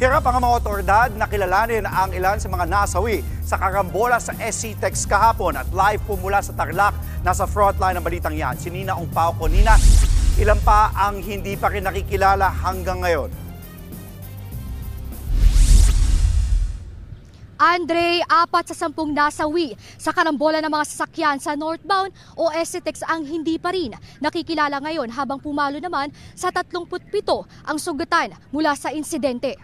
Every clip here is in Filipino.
Hirap ang mga otoridad na kilalanin ang ilan sa mga nasawi sa karambola sa SCTEX kahapon at live po mula sa Tarlac. Nasa frontline ng balitang yan. Si Nina Ongpauco. Nina, ilan pa ang hindi pa rin nakikilala hanggang ngayon? Andre, 4 sa 10 nasawi sa karambola ng mga sasakyan sa northbound o SCTEX ang hindi pa rin nakikilala ngayon habang pumalo naman sa 37 ang sugatan mula sa insidente.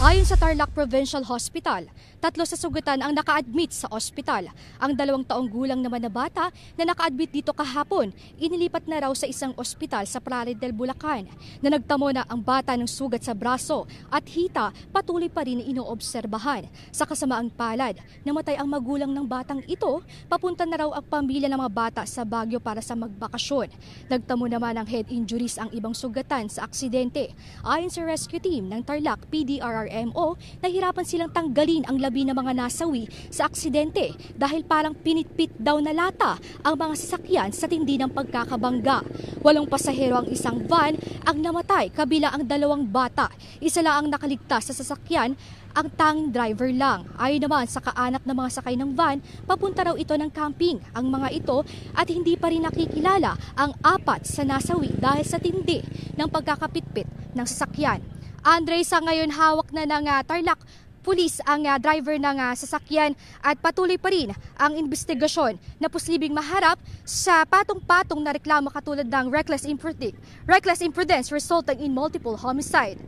Ayon sa Tarlac Provincial Hospital, 3 sa sugatan ang naka-admit sa ospital. Ang 2 taong gulang naman na bata na naka-admit dito kahapon, inilipat na raw sa isang ospital sa Plaridel, Bulacan, na nagtamo na ang bata ng sugat sa braso at hita patuloy pa rin inoobserbahan. Sa kasamaang palad, namatay ang magulang ng batang ito, papunta na raw ang pamilya ng mga bata sa Baguio para sa magbakasyon. Nagtamo naman ng head injuries ang ibang sugatan sa aksidente. Ayon sa rescue team ng Tarlac PDRRMO, nahirapan silang tanggalin ang labi ng mga nasawi sa aksidente dahil parang pinitpit daw na lata ang mga sasakyan sa tindi ng pagkakabangga. 8 pasahero ang isang van ang namatay kabila ang 2 bata. Isa lang ang nakaligtas sa sasakyan, ang tanging driver lang. Ayon naman sa kaanak ng mga sakay ng van, papunta raw ito ng camping ang mga ito at hindi pa rin nakikilala ang 4 sa nasawi dahil sa tindi ng pagkakapitpit ng sasakyan. Andre, sa ngayon hawak na ng Tarlac Police ang driver ng sasakyan at patuloy pa rin ang investigasyon na posibleng maharap sa patong-patong na reklamo katulad ng reckless imprudence resulting in multiple homicide.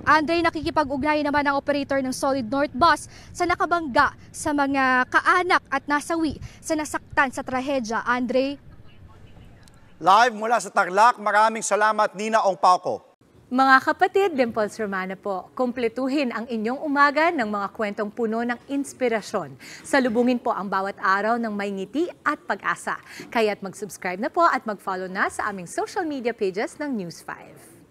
Andre, nakikipag-ugnayan naman ang operator ng Solid North Bus sa nakabangga sa mga kaanak at nasawi sa nasaktan sa trahedya. Andre? Live mula sa Tarlac, maraming salamat Nina Ongpauco. Mga kapatid, Dimples Romana po, kumpletuhin ang inyong umaga ng mga kwentong puno ng inspirasyon. Salubungin po ang bawat araw ng may ngiti at pag-asa. Kaya't mag-subscribe na po at mag-follow na sa aming social media pages ng News 5.